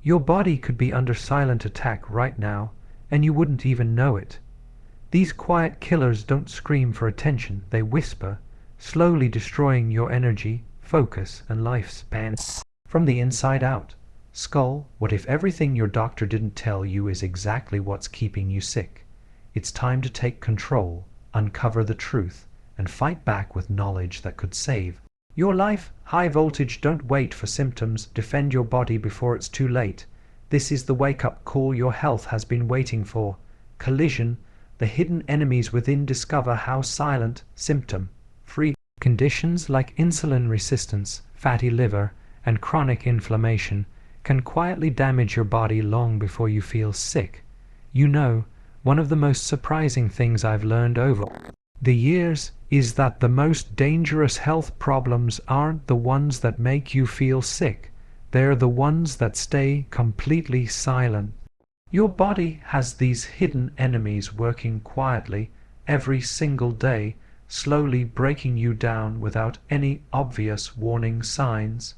Your body could be under silent attack right now, and you wouldn't even know it. These quiet killers don't scream for attention, they whisper, slowly destroying your energy, focus, and lifespan from the inside out. Skull, what if everything your doctor didn't tell you is exactly what's keeping you sick? It's time to take control, uncover the truth, and fight back with knowledge that could save your life. High voltage, don't wait for symptoms, defend your body before it's too late. This is the wake-up call your health has been waiting for. Collision, the hidden enemies within. Discover how silent, symptom-free conditions like insulin resistance, fatty liver, and chronic inflammation can quietly damage your body long before you feel sick. You know, one of the most surprising things I've learned over the years is that the most dangerous health problems aren't the ones that make you feel sick. They're the ones that stay completely silent. Your body has these hidden enemies working quietly every single day, slowly breaking you down without any obvious warning signs.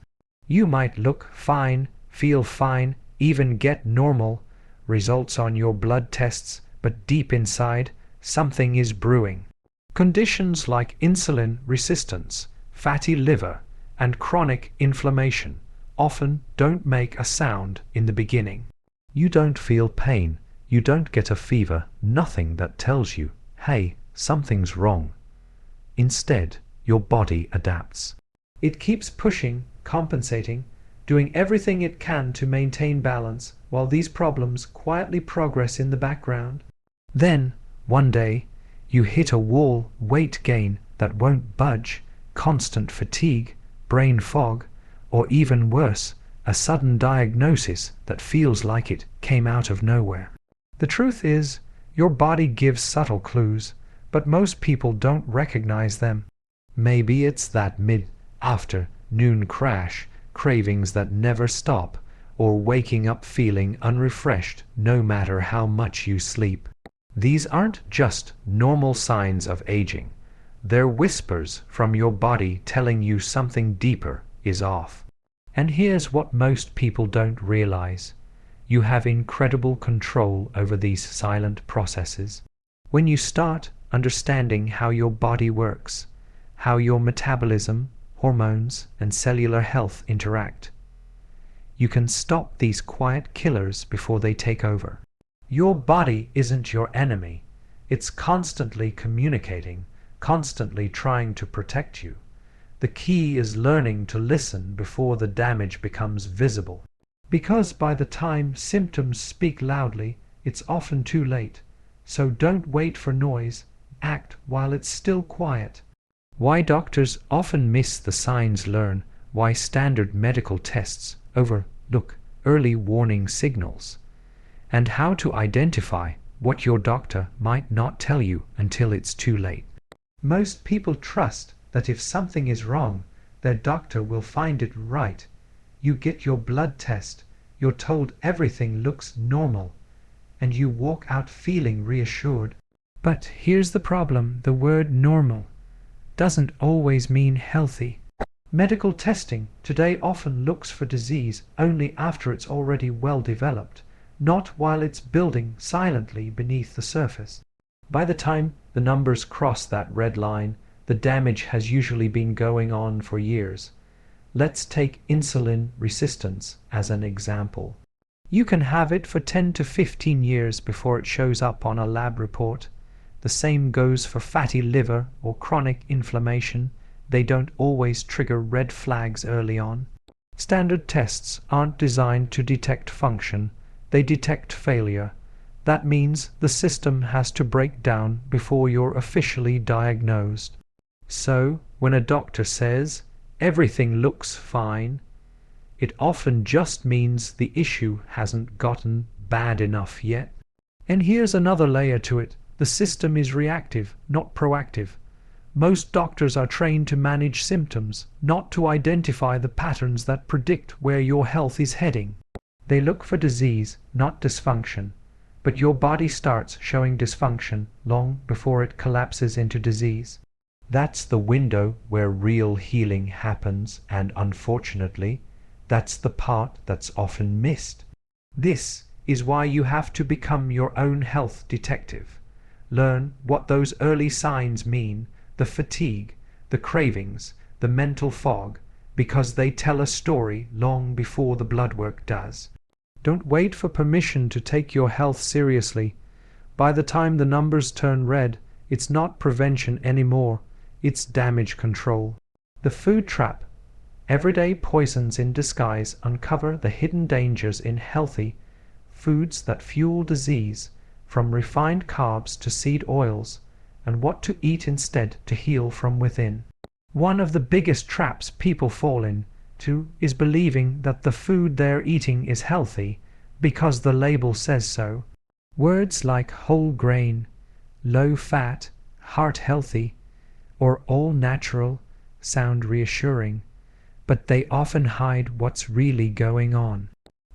You might look fine, feel fine, even get normal results on your blood tests, but deep inside, something is brewing. Conditions like insulin resistance, fatty liver, and chronic inflammation often don't make a sound in the beginning. You don't feel pain, you don't get a fever, nothing that tells you, hey, something's wrong. Instead, your body adapts. It keeps pushing, compensating, doing everything it can to maintain balance while these problems quietly progress in the background. Then, one day, you hit a wall: weight gain that won't budge, constant fatigue, brain fog, or even worse, a sudden diagnosis that feels like it came out of nowhere. The truth is, your body gives subtle clues, but most people don't recognize them. Maybe it's that mid-afternoon crash, cravings that never stop, or waking up feeling unrefreshed no matter how much you sleep. These aren't just normal signs of aging. They're whispers from your body telling you something deeper is off. And here's what most people don't realize. You have incredible control over these silent processes. When you start understanding how your body works, how your metabolism, hormones, and cellular health interact, you can stop these quiet killers before they take over. Your body isn't your enemy. It's constantly communicating, constantly trying to protect you. The key is learning to listen before the damage becomes visible. Because by the time symptoms speak loudly, it's often too late. So don't wait for noise, act while it's still quiet. Why doctors often miss the signs. Learn why standard medical tests overlook early warning signals, and how to identify what your doctor might not tell you until it's too late. Most people trust that if something is wrong, their doctor will find it right. You get your blood test, you're told everything looks normal, and you walk out feeling reassured. But here's the problem: the word normal doesn't always mean healthy. Medical testing today often looks for disease only after it's already well developed, not while it's building silently beneath the surface. By the time the numbers cross that red line, the damage has usually been going on for years. Let's take insulin resistance as an example. You can have it for 10 to 15 years before it shows up on a lab report. The same goes for fatty liver or chronic inflammation. They don't always trigger red flags early on. Standard tests aren't designed to detect function, they detect failure. That means the system has to break down before you're officially diagnosed. So, when a doctor says, everything looks fine, it often just means the issue hasn't gotten bad enough yet. And here's another layer to it. The system is reactive, not proactive. Most doctors are trained to manage symptoms, not to identify the patterns that predict where your health is heading. They look for disease, not dysfunction. But your body starts showing dysfunction long before it collapses into disease. That's the window where real healing happens, and unfortunately, that's the part that's often missed. This is why you have to become your own health detective. Learn what those early signs mean, the fatigue, the cravings, the mental fog, because they tell a story long before the blood work does. Don't wait for permission to take your health seriously. By the time the numbers turn red, it's not prevention anymore, it's damage control. The food trap. Everyday poisons in disguise uncover the hidden dangers in healthy foods that fuel disease, from refined carbs to seed oils, and what to eat instead to heal from within. One of the biggest traps people fall into is believing that the food they're eating is healthy because the label says so. Words like whole grain, low fat, heart healthy, or all natural sound reassuring, but they often hide what's really going on.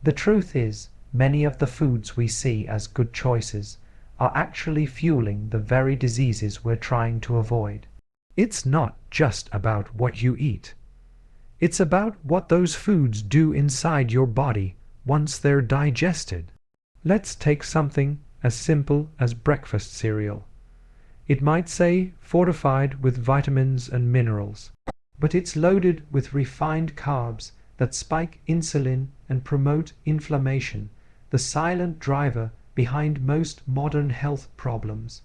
The truth is, many of the foods we see as good choices are actually fueling the very diseases we're trying to avoid. It's not just about what you eat. It's about what those foods do inside your body once they're digested. Let's take something as simple as breakfast cereal. It might say fortified with vitamins and minerals, but it's loaded with refined carbs that spike insulin and promote inflammation, the silent driver behind most modern health problems.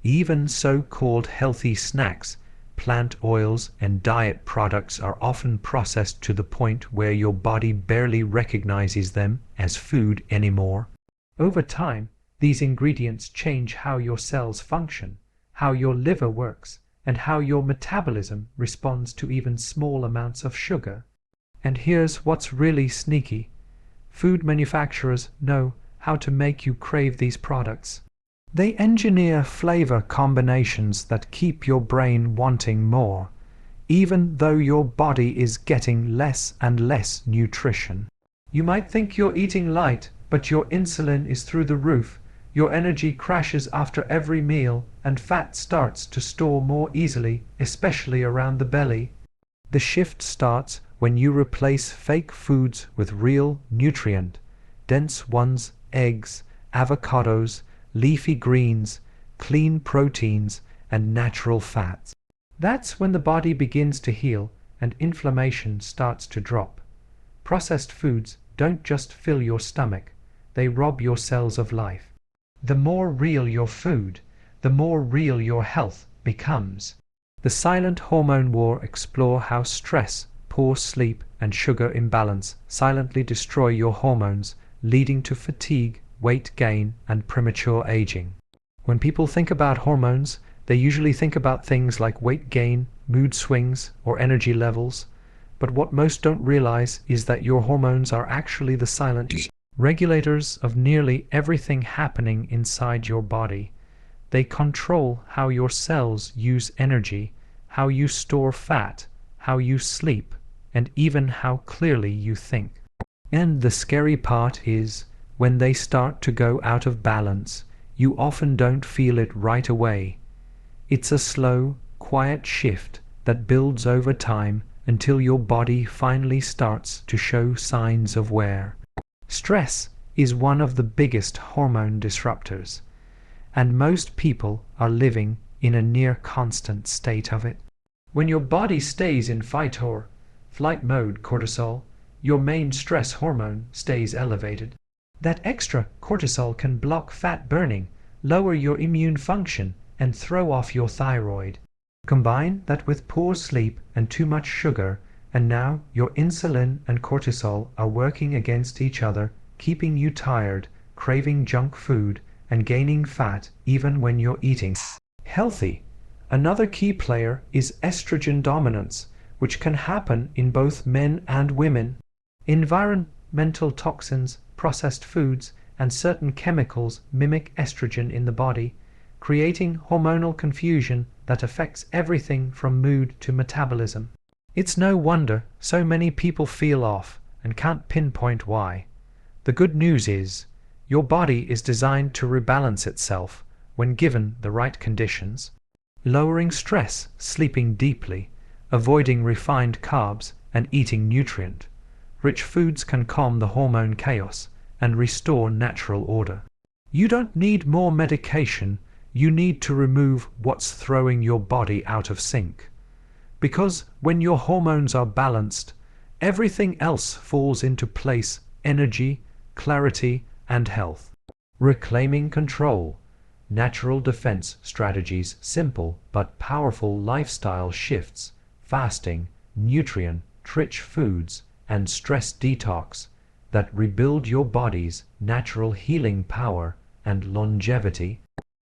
Even so-called healthy snacks, plant oils, and diet products are often processed to the point where your body barely recognizes them as food anymore. Over time, these ingredients change how your cells function, how your liver works, and how your metabolism responds to even small amounts of sugar. And here's what's really sneaky. Food manufacturers know how to make you crave these products. They engineer flavor combinations that keep your brain wanting more, even though your body is getting less and less nutrition. You might think you're eating light, but your insulin is through the roof, your energy crashes after every meal, and fat starts to store more easily, especially around the belly. The shift starts when you replace fake foods with real nutrient-dense ones: eggs, avocados, leafy greens, clean proteins, and natural fats. That's when the body begins to heal and inflammation starts to drop. Processed foods don't just fill your stomach, they rob your cells of life. The more real your food, the more real your health becomes. The Silent Hormone War explore how stress, poor sleep, and sugar imbalance silently destroy your hormones, leading to fatigue, weight gain, and premature aging. When people think about hormones, they usually think about things like weight gain, mood swings, or energy levels. But what most don't realize is that your hormones are actually the silent regulators of nearly everything happening inside your body. They control how your cells use energy, how you store fat, how you sleep, and even how clearly you think. And the scary part is, when they start to go out of balance, you often don't feel it right away. It's a slow, quiet shift that builds over time until your body finally starts to show signs of wear. Stress is one of the biggest hormone disruptors, and most people are living in a near constant state of it. When your body stays in fight or flight mode, cortisol, your main stress hormone, stays elevated. That extra cortisol can block fat burning, lower your immune function, and throw off your thyroid. Combine that with poor sleep and too much sugar, and now your insulin and cortisol are working against each other, keeping you tired, craving junk food, and gaining fat even when you're eating healthy. Another key player is estrogen dominance, which can happen in both men and women. Environmental toxins, processed foods, and certain chemicals mimic estrogen in the body, creating hormonal confusion that affects everything from mood to metabolism. It's no wonder so many people feel off and can't pinpoint why. The good news is, your body is designed to rebalance itself when given the right conditions. Lowering stress, sleeping deeply, avoiding refined carbs, and eating nutrient-rich foods can calm the hormone chaos and restore natural order. You don't need more medication, you need to remove what's throwing your body out of sync. Because when your hormones are balanced, everything else falls into place: energy, clarity, and health. Reclaiming control. Natural defense strategies, simple but powerful lifestyle shifts, fasting, nutrient-rich foods, and stress detox that rebuild your body's natural healing power and longevity.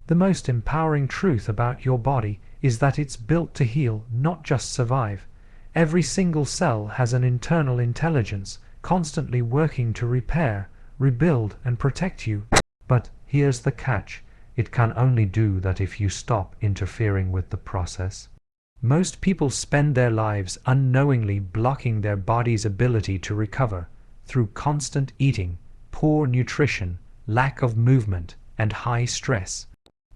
The most empowering truth about your body is that it's built to heal, not just survive. Every single cell has an internal intelligence, constantly working to repair, rebuild, and protect you. But here's the catch: it can only do that if you stop interfering with the process. Most people spend their lives unknowingly blocking their body's ability to recover through constant eating, poor nutrition, lack of movement, and high stress.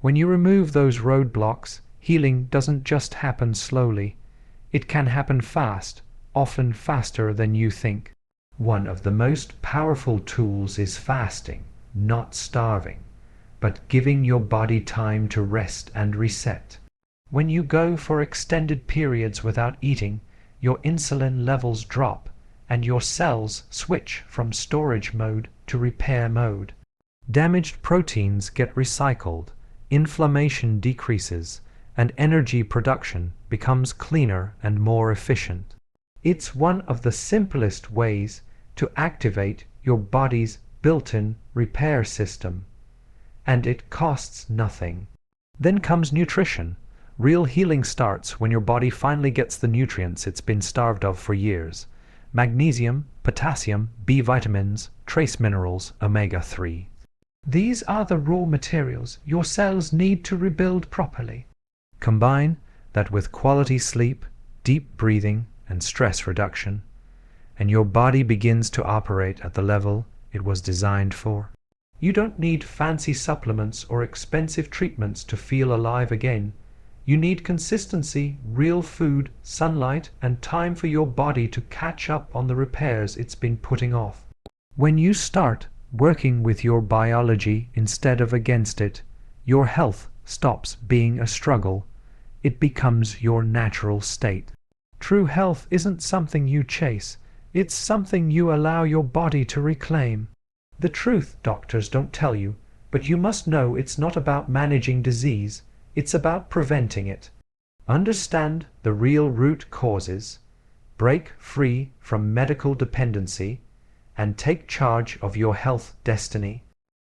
When you remove those roadblocks, healing doesn't just happen slowly. It can happen fast, often faster than you think. One of the most powerful tools is fasting, not starving, but giving your body time to rest and reset. When you go for extended periods without eating, your insulin levels drop and your cells switch from storage mode to repair mode. Damaged proteins get recycled, inflammation decreases, and energy production becomes cleaner and more efficient. It's one of the simplest ways to activate your body's built-in repair system, and it costs nothing. Then comes nutrition. Real healing starts when your body finally gets the nutrients it's been starved of for years: magnesium, potassium, B vitamins, trace minerals, omega-3. These are the raw materials your cells need to rebuild properly. Combine that with quality sleep, deep breathing, and stress reduction, and your body begins to operate at the level it was designed for. You don't need fancy supplements or expensive treatments to feel alive again. You need consistency, real food, sunlight, and time for your body to catch up on the repairs it's been putting off. When you start working with your biology instead of against it, your health stops being a struggle. It becomes your natural state. True health isn't something you chase. It's something you allow your body to reclaim. The truth doctors don't tell you, but you must know it's not about managing disease, it's about preventing it. Understand the real root causes, break free from medical dependency, and take charge of your health destiny.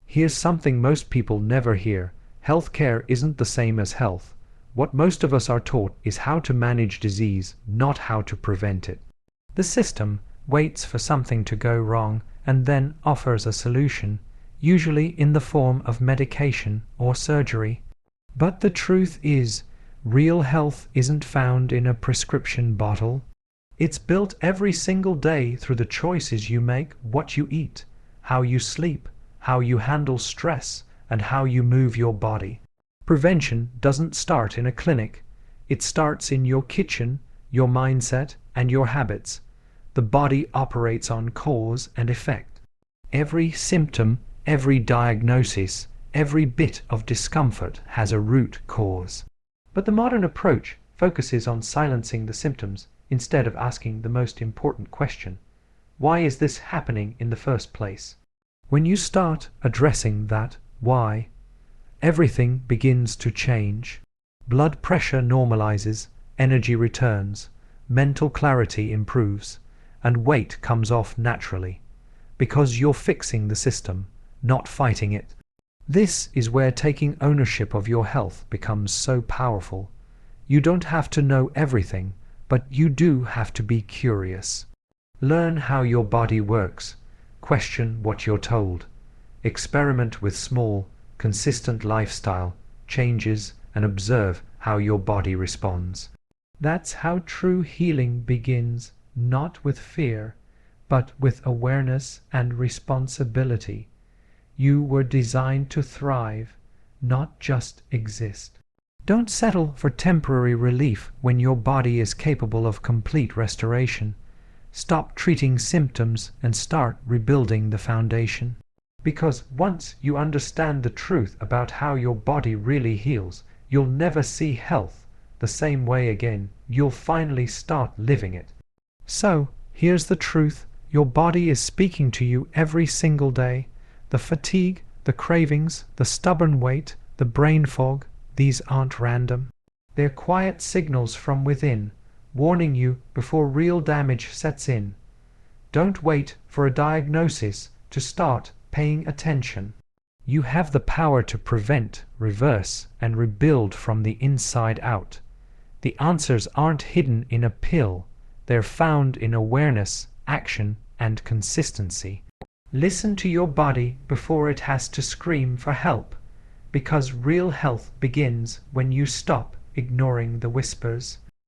Here's something most people never hear: healthcare isn't the same as health. What most of us are taught is how to manage disease, not how to prevent it. The system waits for something to go wrong and then offers a solution, usually in the form of medication or surgery. But the truth is, real health isn't found in a prescription bottle. It's built every single day through the choices you make: what you eat, how you sleep, how you handle stress, and how you move your body. Prevention doesn't start in a clinic. It starts in your kitchen, your mindset, and your habits. The body operates on cause and effect. Every symptom, every diagnosis, every bit of discomfort has a root cause. But the modern approach focuses on silencing the symptoms instead of asking the most important question: why is this happening in the first place? When you start addressing that why, everything begins to change. Blood pressure normalizes, energy returns, mental clarity improves, and weight comes off naturally, because you're fixing the system, not fighting it. This is where taking ownership of your health becomes so powerful. You don't have to know everything, but you do have to be curious. Learn how your body works. Question what you're told. Experiment with small, consistent lifestyle changes and observe how your body responds. That's how true healing begins, not with fear, but with awareness and responsibility. You were designed to thrive, not just exist. Don't settle for temporary relief when your body is capable of complete restoration. Stop treating symptoms and start rebuilding the foundation. Because once you understand the truth about how your body really heals, you'll never see health the same way again. You'll finally start living it. So, here's the truth. Your body is speaking to you every single day. The fatigue, the cravings, the stubborn weight, the brain fog, these aren't random. They're quiet signals from within, warning you before real damage sets in. Don't wait for a diagnosis to start paying attention. You have the power to prevent, reverse, and rebuild from the inside out. The answers aren't hidden in a pill. They're found in awareness, action, and consistency. Listen to your body before it has to scream for help, because real health begins when you stop ignoring the whispers.